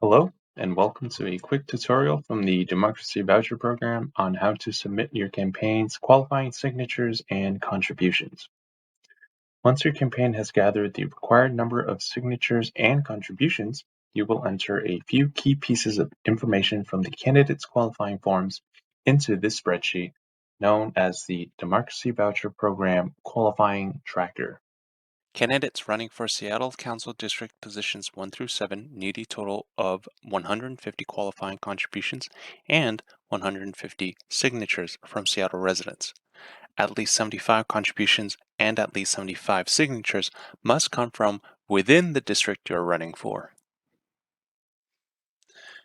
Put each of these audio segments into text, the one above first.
Hello, and welcome to a quick tutorial from the Democracy Voucher Program on how to submit your campaign's qualifying signatures and contributions. Once your campaign has gathered the required number of signatures and contributions, you will enter a few key pieces of information from the candidate's qualifying forms into this spreadsheet, known as the Democracy Voucher Program Qualifying Tracker. Candidates running for Seattle Council District positions 1 through 7 need a total of 150 qualifying contributions and 150 signatures from Seattle residents. At least 75 contributions and at least 75 signatures must come from within the district you're running for.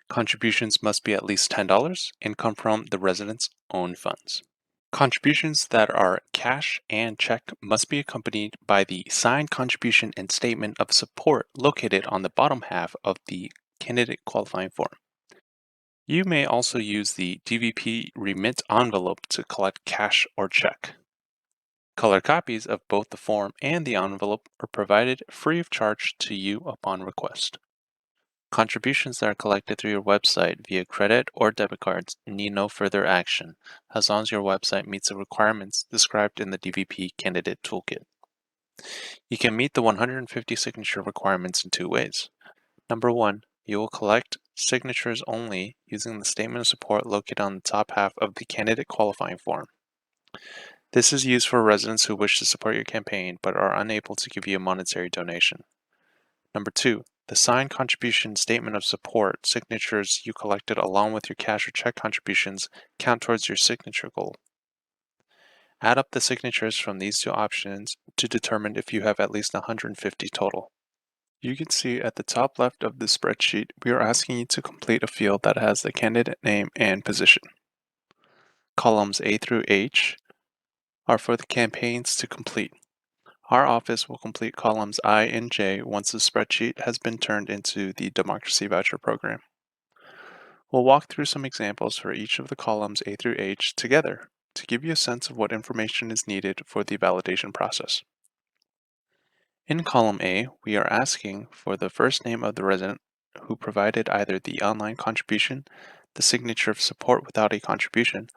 Contributions must be at least $10 and come from the residents' own funds. Contributions that are cash and check must be accompanied by the signed contribution and statement of support located on the bottom half of the candidate qualifying form. You may also use the DVP Remit Envelope to collect cash or check. Color copies of both the form and the envelope are provided free of charge to you upon request. Contributions that are collected through your website via credit or debit cards need no further action, as long as your website meets the requirements described in the DVP Candidate Toolkit. You can meet the 150 signature requirements in two ways. Number one, you will collect signatures only using the statement of support located on the top half of the candidate qualifying form. This is used for residents who wish to support your campaign but are unable to give you a monetary donation. Number two, the signed contribution statement of support signatures you collected along with your cash or check contributions count towards your signature goal. Add up the signatures from these two options to determine if you have at least 150 total. You can see at the top left of the spreadsheet, we are asking you to complete a field that has the candidate name and position. Columns A through H are for the campaigns to complete. Our office will complete columns I and J once the spreadsheet has been turned into the Democracy Voucher Program. We'll walk through some examples for each of the columns A through H together to give you a sense of what information is needed for the validation process. In column A, we are asking for the first name of the resident who provided either the online contribution, the signature of support without a contribution,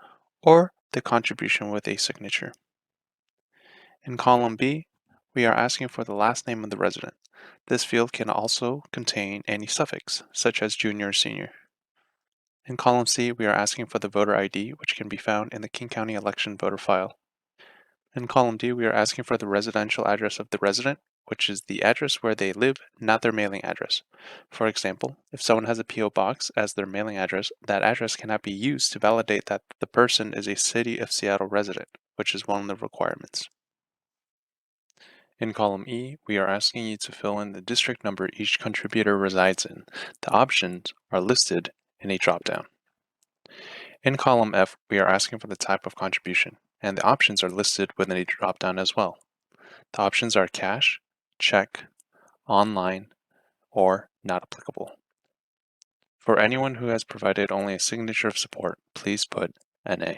or the contribution with a signature. In column B, we are asking for the last name of the resident. This field can also contain any suffix, such as junior or senior. In column C, we are asking for the voter ID, which can be found in the King County election voter file. In column D, we are asking for the residential address of the resident, which is the address where they live, not their mailing address. For example, if someone has a P.O. box as their mailing address, that address cannot be used to validate that the person is a City of Seattle resident, which is one of the requirements. In column E, we are asking you to fill in the district number each contributor resides in. The options are listed in a dropdown. In column F, we are asking for the type of contribution, and the options are listed within a dropdown as well. The options are cash, check, online, or not applicable. For anyone who has provided only a signature of support, please put NA.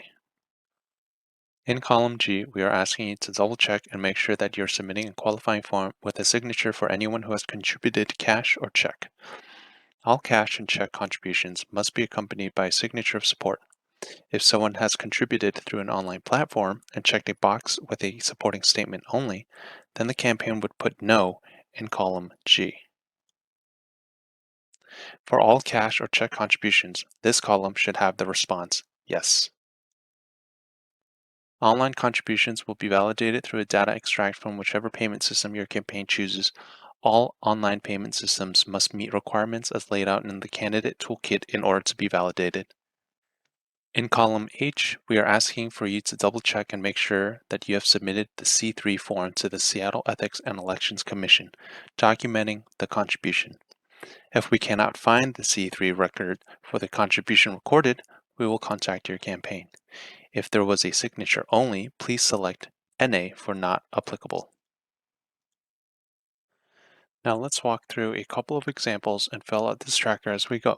In column G, we are asking you to double check and make sure that you're submitting a qualifying form with a signature for anyone who has contributed cash or check. All cash and check contributions must be accompanied by a signature of support. If someone has contributed through an online platform and checked a box with a supporting statement only, then the campaign would put no in column G. For all cash or check contributions, this column should have the response yes. Online contributions will be validated through a data extract from whichever payment system your campaign chooses. All online payment systems must meet requirements as laid out in the candidate toolkit in order to be validated. In column H, we are asking for you to double check and make sure that you have submitted the C3 form to the Seattle Ethics and Elections Commission, documenting the contribution. If we cannot find the C3 record for the contribution recorded, we will contact your campaign. If there was a signature only, please select NA for not applicable. Now let's walk through a couple of examples and fill out this tracker as we go.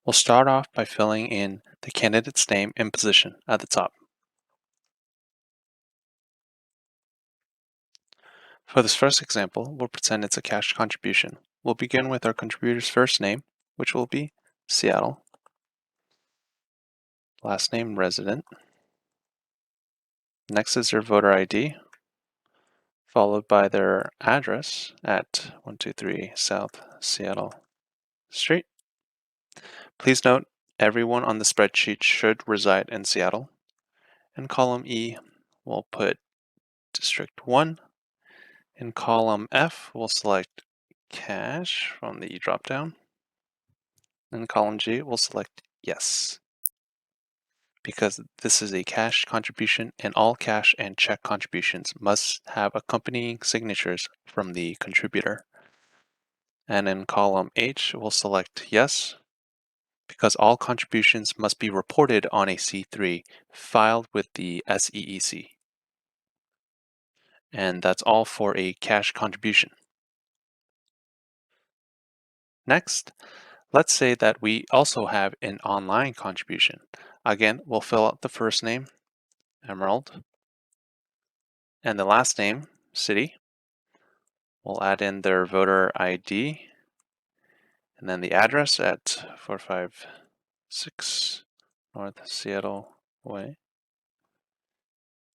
We'll start off by filling in the candidate's name and position at the top. For this first example, we'll pretend it's a cash contribution. We'll begin with our contributor's first name which will be Seattle. Last name, resident. Next is their voter ID, followed by their address at 123 South Seattle Street. Please note, everyone on the spreadsheet should reside in Seattle. In column E, we'll put District 1. In column F, we'll select cash from the dropdown. In column G, we'll select yes, because this is a cash contribution and all cash and check contributions must have accompanying signatures from the contributor. And in column H, we'll select yes, because all contributions must be reported on a C3 filed with the SEEC. And that's all for a cash contribution. Next, let's say that we also have an online contribution. Again, we'll fill out the first name, Emerald, and the last name, City. We'll add in their voter ID, and then the address at 456 North Seattle Way.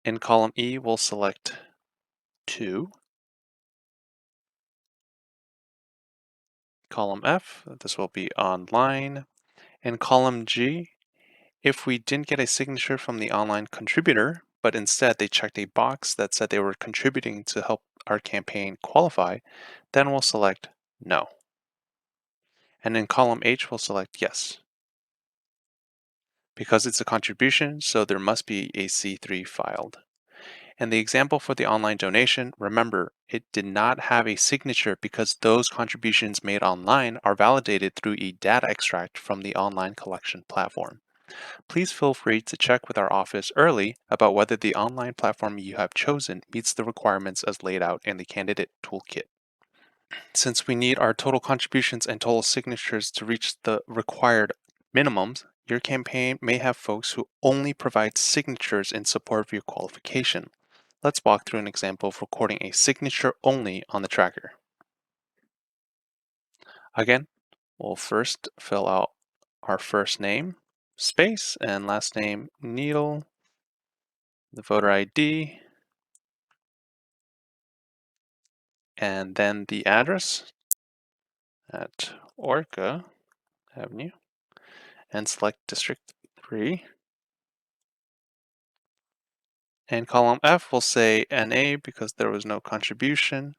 In column E, we'll select 2. Column F, this will be online. In column G, if we didn't get a signature from the online contributor, but instead they checked a box that said they were contributing to help our campaign qualify, then we'll select no. And in column H, we'll select yes. Because it's a contribution, so there must be a C3 filed. And the example for the online donation, remember, it did not have a signature because those contributions made online are validated through a data extract from the online collection platform. Please feel free to check with our office early about whether the online platform you have chosen meets the requirements as laid out in the candidate toolkit. Since we need our total contributions and total signatures to reach the required minimums, your campaign may have folks who only provide signatures in support of your qualification. Let's walk through an example of recording a signature only on the tracker. Again, we'll first fill out our first name, space, and last name, Needle, the voter ID, and then the address at Orca Avenue, and select District 3. And column F will say NA because there was no contribution.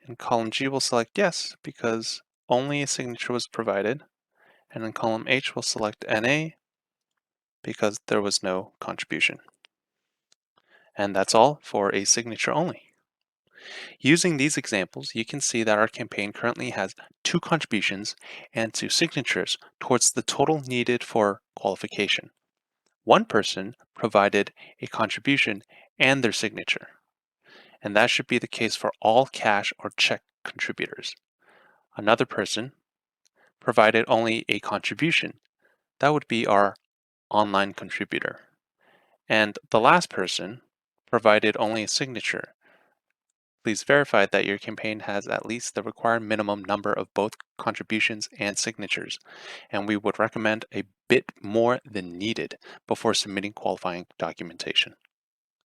In column G, we'll select yes because only a signature was provided. And in column H, we'll select NA because there was no contribution. And that's all for a signature only. Using these examples, you can see that our campaign currently has 2 contributions and 2 signatures towards the total needed for qualification. One person provided a contribution and their signature, and that should be the case for all cash or check contributors. Another person provided only a contribution. That would be our online contributor. And the last person provided only a signature. Please verify that your campaign has at least the required minimum number of both contributions and signatures, and we would recommend a bit more than needed before submitting qualifying documentation.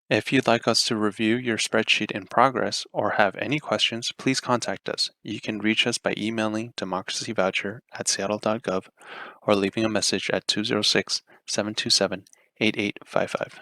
If you'd like us to review your spreadsheet in progress or have any questions, please contact us. You can reach us by emailing democracyvoucher@seattle.gov or leaving a message at 206-727-8855.